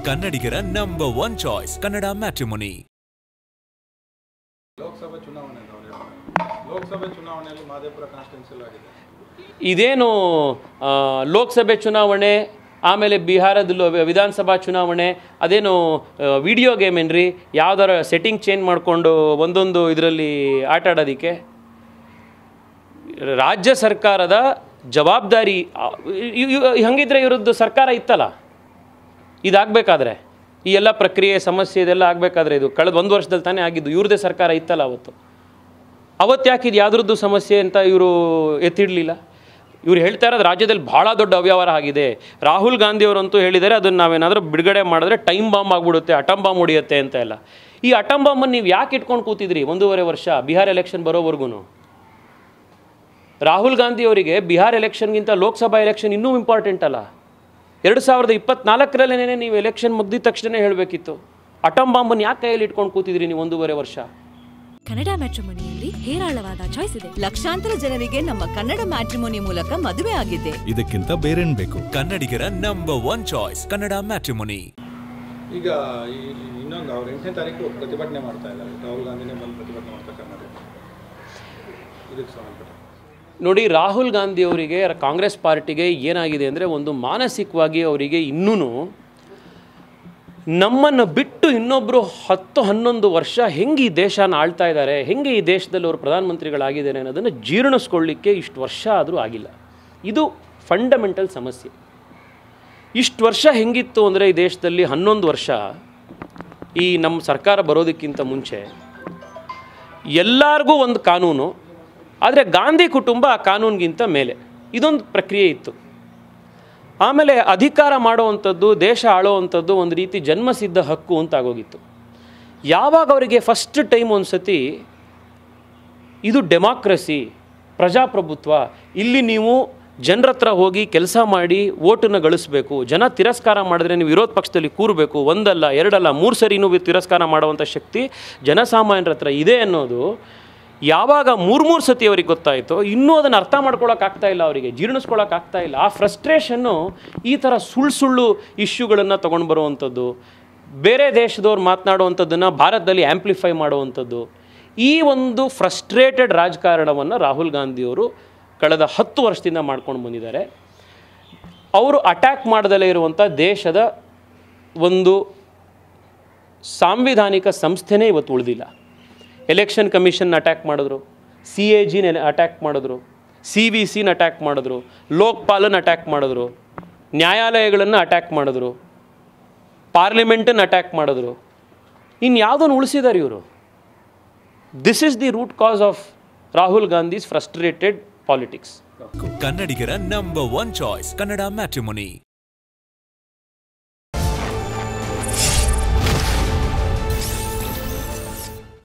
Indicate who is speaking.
Speaker 1: ಕನ್ನಡಿಗರ number 1 choice Kannada matrimony.
Speaker 2: ಲೋಕಸಭೆ ಚುನಾವಣೆಯಲ್ಲಿ Madepura constituency ಆಗಿದೆ.
Speaker 3: ಇದೇನು ಲೋಕಸಭೆ ಚುನಾವಣೆ ಆಮೇಲೆ ಬಿಹಾರದಲ್ಲೂ ವಿಧಾನಸಭಾ ಚುನಾವಣೆ ಅದೇನು ವಿಡಿಯೋ ಗೇಮ್ ಏನ್ರಿ? ಯಾವ್ದಾರ ಸೆಟ್ಟಿಂಗ್ ಚೇಂಜ್ ಮಾಡಿಕೊಂಡು ಒಂದೊಂದು ಇದರಲ್ಲಿ ಆಟ ಆಡೋದಕ್ಕೆ ರಾಜ್ಯ ಸರ್ಕಾರದ ಜವಾಬ್ದಾರಿ. ಹಂಗಿದ್ರೆ ಇವ್ರದ್ದು ಸರ್ಕಾರ ಇತ್ತಲ್ಲ, ಇದಾಗಬೇಕಾದ್ರೆ ಈ ಎಲ್ಲ ಪ್ರಕ್ರಿಯೆ ಸಮಸ್ಯೆ ಇದೆಲ್ಲ ಆಗಬೇಕಾದ್ರೆ ಇದು ಕಳೆದ 1 ವರ್ಷದಲ್ಲಿ ತಾನೇ ಆಗಿದ್ದು. ಇವ್ರದ್ದೇ ಸರ್ಕಾರ ಇತ್ತಲ್ಲ ಅವತ್ತು ಯಾಕೆ ಇದು ಯಾವುದ್ರದ್ದು ಸಮಸ್ಯೆ ಅಂತ ಇವರು ಎತ್ತಿಡಲಿಲ್ಲ? ಇವ್ರು ಹೇಳ್ತಾ ಇರೋದು ರಾಜ್ಯದಲ್ಲಿ ಭಾಳ ದೊಡ್ಡ ಅವ್ಯವಹಾರ ಆಗಿದೆ. ರಾಹುಲ್ ಗಾಂಧಿಯವರಂತೂ ಹೇಳಿದ್ದಾರೆ ಅದನ್ನು ನಾವೇನಾದರೂ ಬಿಡುಗಡೆ ಮಾಡಿದ್ರೆ ಟೈಮ್ ಬಾಂಬ್ ಆಗಿಬಿಡುತ್ತೆ, ಅಟಮ್ ಬಾಂಬ್ ಹೊಡಿಯುತ್ತೆ ಅಂತ ಎಲ್ಲ. ಈ ಅಟಮ್ ಬಾಂಬನ್ನು ನೀವು ಯಾಕೆ ಇಟ್ಕೊಂಡು ಕೂತಿದ್ರಿ 1.5 ವರ್ಷ ಬಿಹಾರ್ ಎಲೆಕ್ಷನ್ ಬರೋವರೆಗೂ? ರಾಹುಲ್ ಗಾಂಧಿ ಅವರಿಗೆ ಬಿಹಾರ್ ಎಲೆಕ್ಷನ್ಗಿಂತ ಲೋಕಸಭಾ ಎಲೆಕ್ಷನ್ ಇನ್ನೂ ಇಂಪಾರ್ಟೆಂಟ್ ಅಲ್ಲ. 2024ರಲ್ಲೇ ನೀವು ಎಲೆಕ್ಷನ್ ಮುಗ್ದಿದ ತಕ್ಷಣ ಹೇಳಬೇಕಿತ್ತು. ಅಟಮ್ ಬಾಂಬನ್ನು ಯಾಕೆ ಕೈಯಲ್ಲಿ ಇಟ್ಕೊಂಡು ಕೂತಿದ್ರಿ ನೀವು 1.5 ವರ್ಷ?
Speaker 4: ಕನ್ನಡ ಮ್ಯಾಟ್ರಿಮೋನಿಯಲ್ಲಿ ಹೇರಾಳವಾದ ಚಾಯ್ಸ್ ಇದೆ.
Speaker 5: ಲಕ್ಷಾಂತರ ಜನರಿಗೆ ನಮ್ಮ ಕನ್ನಡ ಮ್ಯಾಟ್ರಿಮೋನಿ ಮೂಲಕ ಮದುವೆ ಆಗಿದೆ.
Speaker 1: ಇದಕ್ಕಿಂತ ಬೇರೇನ್ ಬೇಕು? ಕನ್ನಡಿಗರ ನಂಬರ್ 1 ಚಾಯ್ಸ್ ಕನ್ನಡ ಮ್ಯಾಟ್ರಿಮೋನಿ.
Speaker 2: ಈಗ ಇನ್ನೊಂದು ಅವ್ರು 8ನೇ ತಾರೀಕು ಪ್ರತಿಭಟನೆ ಮಾಡ್ತಾ ಇದ್ದಾರೆ. ರಾಹುಲ್ ಗಾಂಧಿನೇ ಬಂದು ಪ್ರತಿಭಟನೆ ಮಾಡ್ತಾ ಕರ್ನಾಟಕ. ಇದಕ್ಕೆ ಸಂಬಂಧಪಟ್ಟ
Speaker 3: ನೋಡಿ, ರಾಹುಲ್ ಗಾಂಧಿ ಅವರಿಗೆ ಕಾಂಗ್ರೆಸ್ ಪಾರ್ಟಿಗೆ ಏನಾಗಿದೆ ಅಂದರೆ, ಒಂದು ಮಾನಸಿಕವಾಗಿ ಅವರಿಗೆ ಇನ್ನೂ ನಮ್ಮನ್ನು ಬಿಟ್ಟು ಇನ್ನೊಬ್ಬರು 10-11 ವರ್ಷ ಹೆಂಗೆ ಈ ದೇಶನ ಆಳ್ತಾ ಇದ್ದಾರೆ, ಹೆಂಗೆ ಈ ದೇಶದಲ್ಲಿ ಅವರು ಪ್ರಧಾನಮಂತ್ರಿಗಳಾಗಿದ್ದಾರೆ ಅನ್ನೋದನ್ನು ಜೀರ್ಣಿಸ್ಕೊಳ್ಳಿಕ್ಕೆ ಇಷ್ಟು ವರ್ಷ ಆದರೂ ಆಗಿಲ್ಲ. ಇದು ಫಂಡಮೆಂಟಲ್ ಸಮಸ್ಯೆ. ಇಷ್ಟು ವರ್ಷ ಹೆಂಗಿತ್ತು ಅಂದರೆ ಈ ದೇಶದಲ್ಲಿ 11 ವರ್ಷ ಈ ನಮ್ಮ ಸರ್ಕಾರ ಬರೋದಕ್ಕಿಂತ ಮುಂಚೆ ಎಲ್ಲರಿಗೂ ಒಂದು ಕಾನೂನು, ಆದರೆ ಗಾಂಧಿ ಕುಟುಂಬ ಆ ಕಾನೂನಿಗಿಂತ ಮೇಲೆ ಇದೊಂದು ಪ್ರಕ್ರಿಯೆ ಇತ್ತು. ಆಮೇಲೆ ಅಧಿಕಾರ ಮಾಡುವಂಥದ್ದು, ದೇಶ ಆಳುವಂಥದ್ದು ಒಂದು ರೀತಿ ಜನ್ಮಸಿದ್ಧ ಹಕ್ಕು ಅಂತ ಆಗೋಗಿತ್ತು. ಯಾವಾಗ ಅವರಿಗೆ ಫಸ್ಟ್ ಟೈಮ್ ಒಂದು ಸತಿ ಇದು ಡೆಮಾಕ್ರಸಿ, ಪ್ರಜಾಪ್ರಭುತ್ವ, ಇಲ್ಲಿ ನೀವು ಜನರ ಹತ್ರ ಹೋಗಿ ಕೆಲಸ ಮಾಡಿ ಓಟನ್ನು ಗಳಿಸಬೇಕು, ಜನ ತಿರಸ್ಕಾರ ಮಾಡಿದ್ರೆ ನೀವು ವಿರೋಧ ಪಕ್ಷದಲ್ಲಿ ಕೂರಬೇಕು, 1 ಅಲ್ಲ 2 ಅಲ್ಲ 3 ಸರಿನೂ ತಿರಸ್ಕಾರ ಮಾಡುವಂಥ ಶಕ್ತಿ ಜನಸಾಮಾನ್ಯರ ಹತ್ರ ಇದೆ ಅನ್ನೋದು ಯಾವಾಗ 3 ಸತಿ ಅವ್ರಿಗೆ ಗೊತ್ತಾಯಿತೋ, ಇನ್ನೂ ಅದನ್ನು ಅರ್ಥ ಮಾಡ್ಕೊಳ್ಳೋಕ್ಕಾಗ್ತಾ ಇಲ್ಲ, ಅವರಿಗೆ ಜೀರ್ಣಿಸ್ಕೊಳ್ಳೋಕ್ಕಾಗ್ತಾ ಇಲ್ಲ. ಆ ಫ್ರಸ್ಟ್ರೇಷನ್ನು ಈ ಥರ ಸುಳ್ಳು ಇಶ್ಯೂಗಳನ್ನು ತೊಗೊಂಡು ಬರುವಂಥದ್ದು, ಬೇರೆ ದೇಶದವ್ರು ಮಾತನಾಡುವಂಥದ್ದನ್ನು ಭಾರತದಲ್ಲಿ ಆ್ಯಂಪ್ಲಿಫೈ ಮಾಡುವಂಥದ್ದು, ಈ ಒಂದು ಫ್ರಸ್ಟ್ರೇಟೆಡ್ ರಾಜಕಾರಣವನ್ನು ರಾಹುಲ್ ಗಾಂಧಿಯವರು ಕಳೆದ 10 ವರ್ಷದಿಂದ ಮಾಡ್ಕೊಂಡು ಬಂದಿದ್ದಾರೆ. ಅವರು ಅಟ್ಯಾಕ್ ಮಾಡದಲ್ಲೇ ಇರುವಂಥ ದೇಶದ ಒಂದು ಸಾಂವಿಧಾನಿಕ ಸಂಸ್ಥೆನೇ ಇವತ್ತು ಉಳಿದಿಲ್ಲ. ಎಲೆಕ್ಷನ್ ಕಮಿಷನ್ ಅಟ್ಯಾಕ್ ಮಾಡಿದ್ರು, CAGನ ಅಟ್ಯಾಕ್ ಮಾಡಿದ್ರು, CVCನ ಅಟ್ಯಾಕ್ ಮಾಡಿದ್ರು, ಲೋಕ್ಪಾಲನ್ನು ಅಟ್ಯಾಕ್ ಮಾಡಿದ್ರು, ನ್ಯಾಯಾಲಯಗಳನ್ನು ಅಟ್ಯಾಕ್ ಮಾಡಿದ್ರು, ಪಾರ್ಲಿಮೆಂಟನ್ನು ಅಟ್ಯಾಕ್ ಮಾಡಿದ್ರು. ಇನ್ಯಾವುದನ್ನು ಉಳಿಸಿದ್ದಾರೆ ಇವರು? This is the root cause of Rahul Gandhi's frustrated politics.
Speaker 1: ಕನ್ನಡಿಗರ ನಂಬರ್ 1 ಚಾಯ್ಸ್ ಕನ್ನಡ ಮ್ಯಾಟ್ರಿಮೋನಿ.